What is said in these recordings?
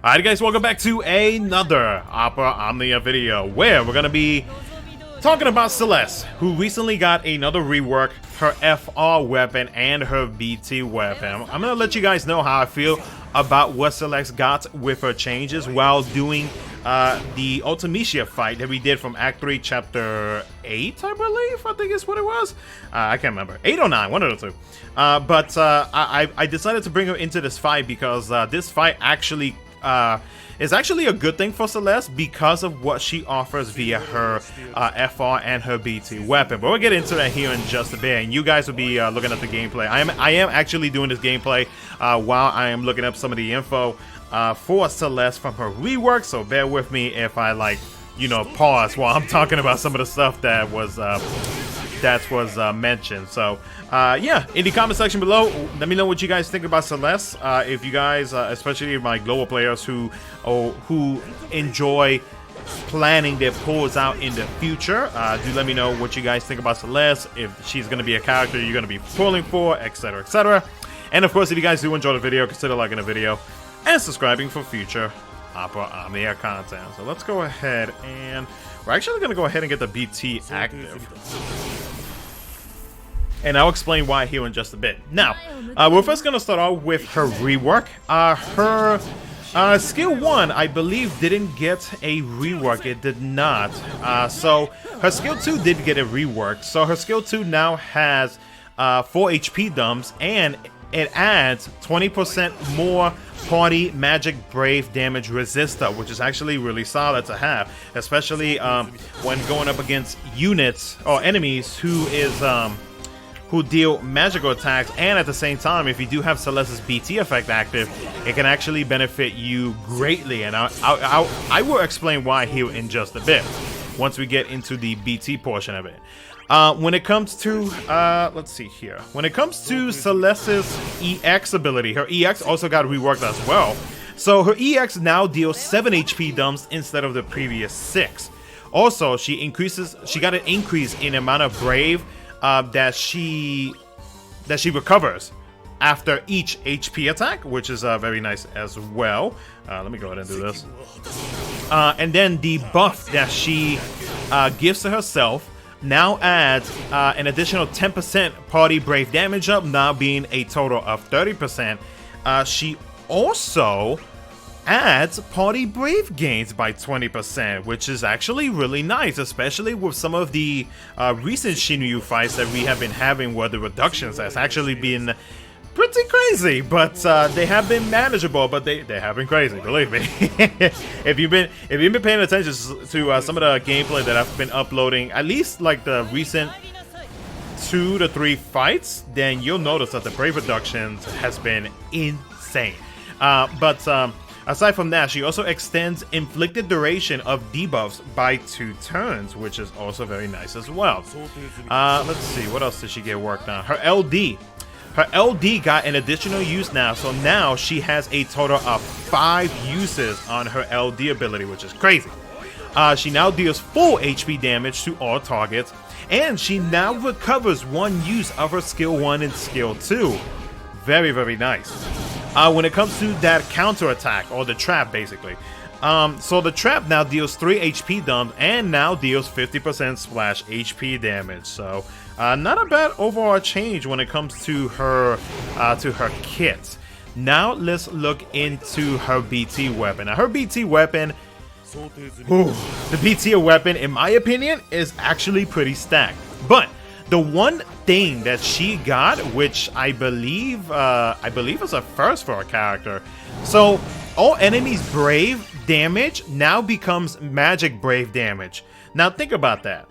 Alright guys, welcome back to another Opera Omnia video where we're gonna be talking about Celes, who recently got another rework, her FR weapon and her BT weapon. I'm gonna let you guys know how I feel about what Celes got with her changes while doing the Ultimecia fight that we did from Act 3, Chapter 8, I believe, I think is what it was. I can't remember. 8 or 9, one of the two. But I decided to bring her into this fight because this fight actually is actually a good thing for Celes because of what she offers via her FR and her BT weapon. But we'll get into that here in just a bit, and you guys will be looking at the gameplay. I am actually doing this gameplay while I am looking up some of the info for Celes from her rework, so bear with me if I, like, you know, pause while I'm talking about some of the stuff that was mentioned. So yeah, in the comment section below, let me know what you guys think about Celes. If you guys, especially my global players who enjoy planning their pulls out in the future, do let me know what you guys think about Celes, if she's going to be a character you're going to be pulling for, etc, etc. And of course, if you guys do enjoy the video, consider liking the video and subscribing for future Opera Omnia content. So let's go ahead, and we're actually going to go ahead and get the BT active. And I'll explain why here in just a bit. Now, we're first going to start off with her rework. Her skill 1, I believe, didn't get a rework. It did not. So her skill 2 did get a rework. So her skill 2 now has 4 HP dumps, and it adds 20% more party magic brave damage resistor, which is actually really solid to have, especially when going up against units or enemies who deal magical attacks. And at the same time, if you do have Celes's BT effect active, it can actually benefit you greatly, and I will explain why here in just a bit once we get into the BT portion of it. When it comes to, let's see here. When it comes to Celes's EX ability, her EX also got reworked as well. So her EX now deals 7 HP dumps instead of the previous 6. Also, she got an increase in amount of brave that she recovers after each HP attack, which is very nice as well. Let me go ahead and do this. And then the buff that she gives to herself now adds an additional 10% party brave damage up, now being a total of 30%. She also adds party brave gains by 20%, which is actually really nice, especially with some of the recent Shinryu fights that we have been having, where the reductions has actually been pretty crazy, but they have been manageable, but they have been crazy, believe me. If you've been paying attention to some of the gameplay that I've been uploading, at least like the recent 2 to 3 fights, then you'll notice that the brave reductions has been insane. Aside from that, she also extends inflicted duration of debuffs by 2 turns, which is also very nice as well. Let's see, what else did she get worked on? Her LD. Her LD got an additional use now, so now she has a total of 5 uses on her LD ability, which is crazy. She now deals full HP damage to all targets, and she now recovers 1 use of her skill 1 and skill 2. Very, very nice. When it comes to that counter attack, or the trap basically, so the trap now deals 3 HP dumps and now deals 50% splash HP damage. So not a bad overall change when it comes to her kit. Now let's look into her BT weapon. Now her BT weapon, the BT weapon, in my opinion, is actually pretty stacked. But the one thing that she got, which I believe is a first for a character, so all enemies brave damage now becomes magic brave damage. Now think about that.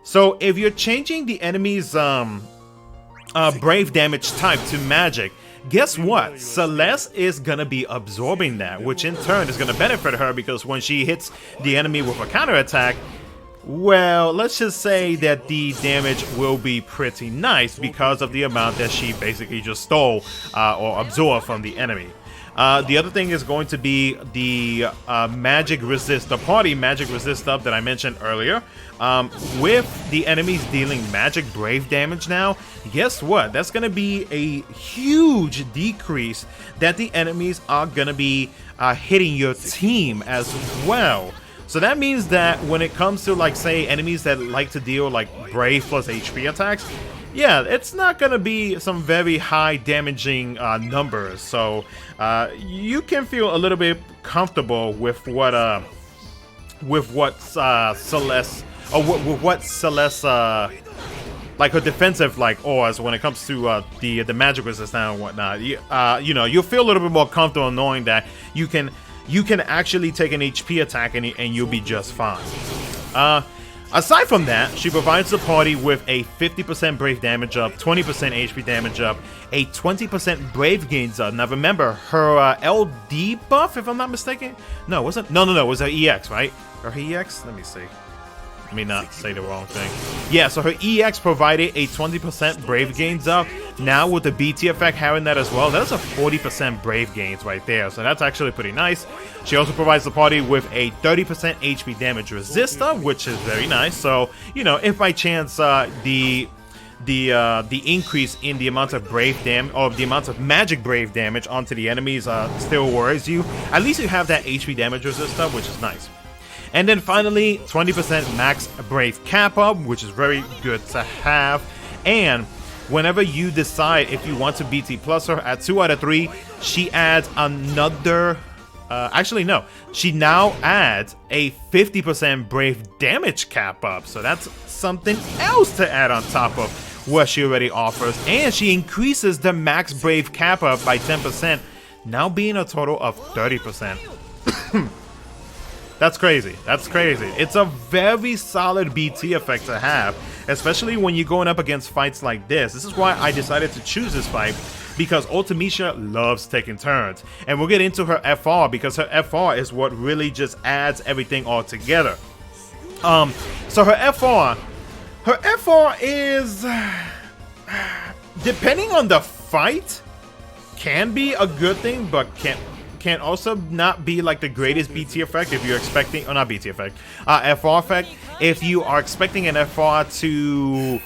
So if you're changing the enemy's brave damage type to magic, guess what? Celes is gonna be absorbing that, which in turn is gonna benefit her, because when she hits the enemy with a counterattack, well, let's just say that the damage will be pretty nice because of the amount that she basically just stole or absorbed from the enemy. The other thing is going to be the magic resist, the party magic resist stuff that I mentioned earlier. With the enemies dealing magic brave damage now, guess what? That's going to be a huge decrease that the enemies are going to be hitting your team as well. So that means that when it comes to, like, say, enemies that like to deal like brave plus HP attacks, yeah, it's not gonna be some very high damaging numbers. So you can feel a little bit comfortable with what Celes, or with what Celes, like her defensive like auras when it comes to the magic resistance and whatnot. You know, you'll feel a little bit more comfortable knowing that you can actually take an HP attack and you'll be just fine. Aside from that, she provides the party with a 50% brave damage up, 20% HP damage up, a 20% brave gains up. Now remember, her LD buff, if I'm not mistaken? No, was it? No, it was her EX, right? Or her EX? Let me see. Let me not say the wrong thing. Yeah, so her EX provided a 20% brave gains up. Now with the BT effect having that as well, that's a 40% brave gains right there. So that's actually pretty nice. She also provides the party with a 30% HP damage resistor, which is very nice. So, you know, if by chance the increase in the amount of brave damage, or the amount of magic brave damage onto the enemies still worries you, at least you have that HP damage resistor, which is nice. And then finally, 20% max brave cap up, which is very good to have. And whenever you decide if you want to BT plus her at 2 out of 3, she adds another. Actually, no. She now adds a 50% brave damage cap up. So that's something else to add on top of what she already offers. And she increases the max brave cap up by 10%, now being a total of 30%. That's crazy. That's crazy. It's a very solid BT effect to have, especially when you're going up against fights like this. This is why I decided to choose this fight, because Ultimecia loves taking turns. And we'll get into her FR, because her FR is what really just adds everything all together. So her FR is, depending on the fight, can be a good thing, but can also not be like the greatest BT effect if you're expecting, or not BT effect, FR effect. If you are expecting an FR to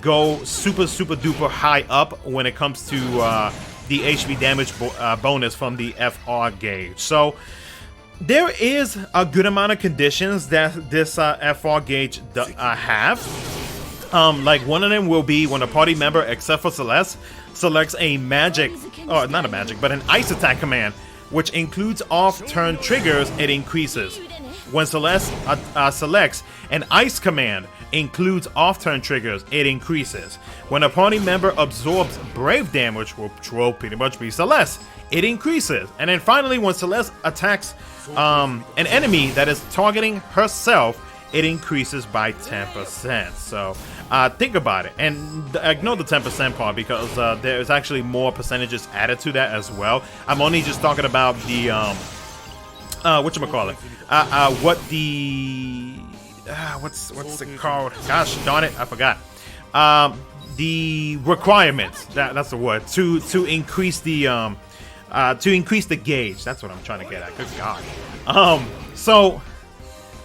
go super duper high up when it comes to the HP damage bonus from the FR gauge. So there is a good amount of conditions that this FR gauge have. Like one of them will be when a party member, except for Celes, selects a magic, or not a magic, but an ice attack command, which includes off-turn triggers, it increases. When Celes selects an ice command, includes off-turn triggers, it increases. When a party member absorbs brave damage, which will pretty much be Celes, it increases. And then finally, when Celes attacks an enemy that is targeting herself, it increases by 10%. So think about it, and ignore the 10% part, because there's actually more percentages added to that as well. I'm only just talking about the whatchamacallit, what's it called? Gosh darn it, I forgot. The requirements, that's the word, to increase the gauge. That's what I'm trying to get at. Good God. So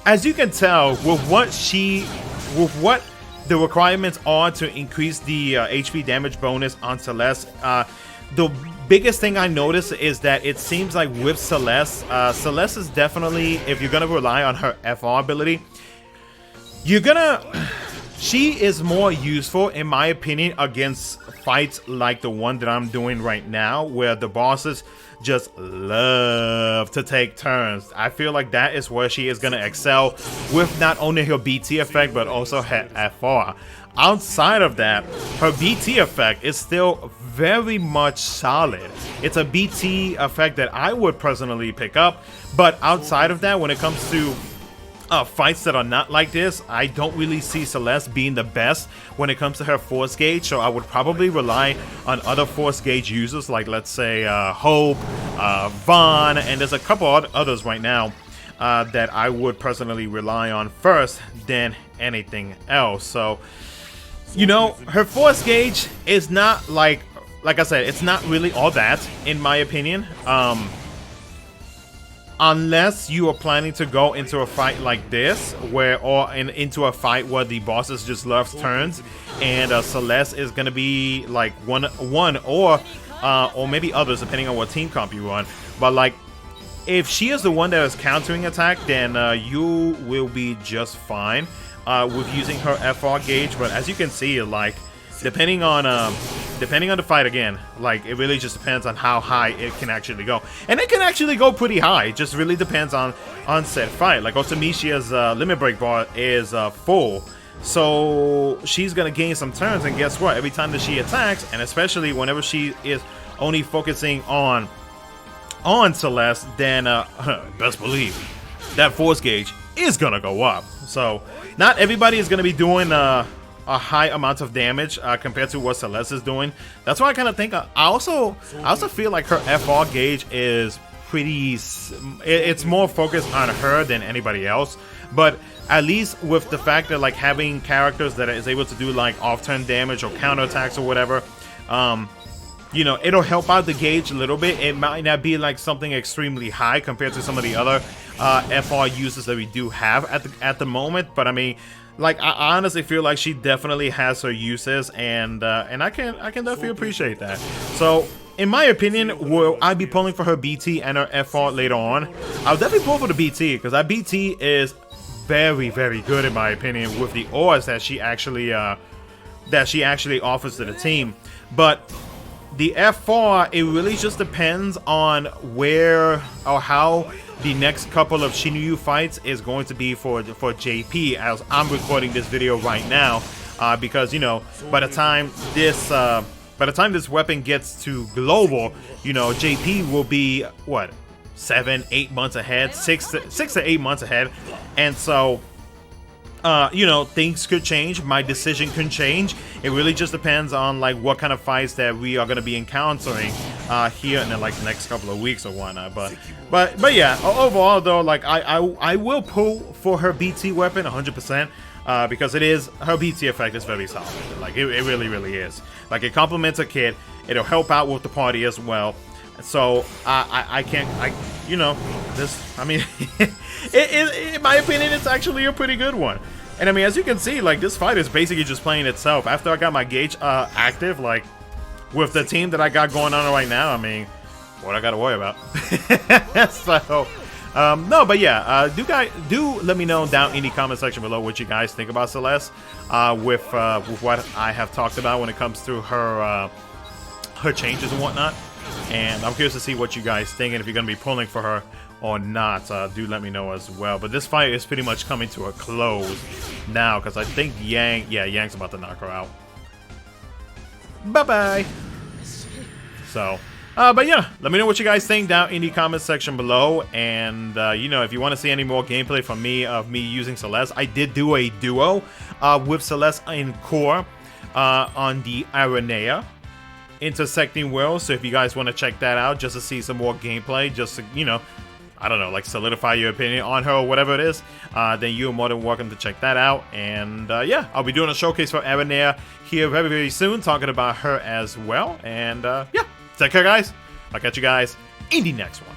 as you can tell, with what the requirements are to increase the HP damage bonus on Celes, the biggest thing I noticed is that it seems like with Celes, Celes is definitely, if you're gonna rely on her FR ability, she is more useful, in my opinion, against fights like the one that I'm doing right now, where the bosses just love to take turns. I feel like that is where she is going to excel, with not only her BT effect, but also her FR. Outside of that, her BT effect is still very much solid. It's a BT effect that I would personally pick up, but outside of that, when it comes to fights that are not like this, I don't really see Celes being the best when it comes to her force gauge, so I would probably rely on other force gauge users, like let's say Hope, Vaughn, and there's a couple others right now that I would personally rely on first than anything else. So, you know, her force gauge is not like like I said, it's not really all that, in my opinion. Unless you are planning to go into a fight like this, into a fight where the bosses just love turns, and Celes is gonna be like one or maybe others, depending on what team comp you run. But like, if she is the one that is countering attack, then you will be just fine with using her FR gauge. But as you can see, like, depending on the fight again, like, it really just depends on how high it can actually go, and it can actually go pretty high. It just really depends on said fight. Like, Otomishia's limit break bar is full, so she's gonna gain some turns, and guess what? Every time that she attacks, and especially whenever she is only focusing on Celes, then best believe that force gauge is gonna go up. So not everybody is gonna be doing a high amount of damage compared to what Celes is doing. That's why I kind of think I also feel like her FR gauge is pretty. It's more focused on her than anybody else. But at least with the fact that, like, having characters that is able to do like off-turn damage or counterattacks or whatever, you know, it'll help out the gauge a little bit. It might not be like something extremely high compared to some of the other FR uses that we do have at the moment. But I mean, like, I honestly feel like she definitely has her uses, and I can definitely appreciate that. So, in my opinion, will I be pulling for her BT and her FR later on? I'll definitely pull for the BT, because that BT is very, very good in my opinion with the auras that she actually offers to the team. But the FR, it really just depends on where or how the next couple of Shinryu fights is going to be for JP, as I'm recording this video right now, because, you know, by the time this weapon gets to global, you know, JP will be what, 7-8 months ahead, 6 to 8 months ahead, and so you know, things could change. My decision could change. It really just depends on like what kind of fights that we are going to be encountering here in the next couple of weeks or whatnot. But yeah, overall though, like I will pull for her BT weapon 100%. Because her BT effect is very solid. Like it really is. Like, it complements a kit. It'll help out with the party as well. So you know, this, I mean, in my opinion, it's actually a pretty good one. And I mean, as you can see, like, this fight is basically just playing itself. After I got my gauge active, like, with the team that I got going on right now, I mean, what I got to worry about. So, no, but yeah, do let me know down in the comment section below what you guys think about Celes, with what I have talked about when it comes to her changes and whatnot. And I'm curious to see what you guys think, and if you're going to be pulling for her or not, do let me know as well. But this fight is pretty much coming to a close now, because I think Yang's about to knock her out. Bye-bye! So, but yeah, let me know what you guys think down in the comment section below. And, you know, if you want to see any more gameplay from me, of me using Celes, I did do a duo with Celes in core on the Aranea intersecting world. So if you guys want to check that out just to see some more gameplay, just to, you know, I don't know, like, solidify your opinion on her or whatever it is, then you're more than welcome to check that out. And yeah, I'll be doing a showcase for Aranea here very, very soon, talking about her as well. And yeah, take care, guys. I'll catch you guys in the next one.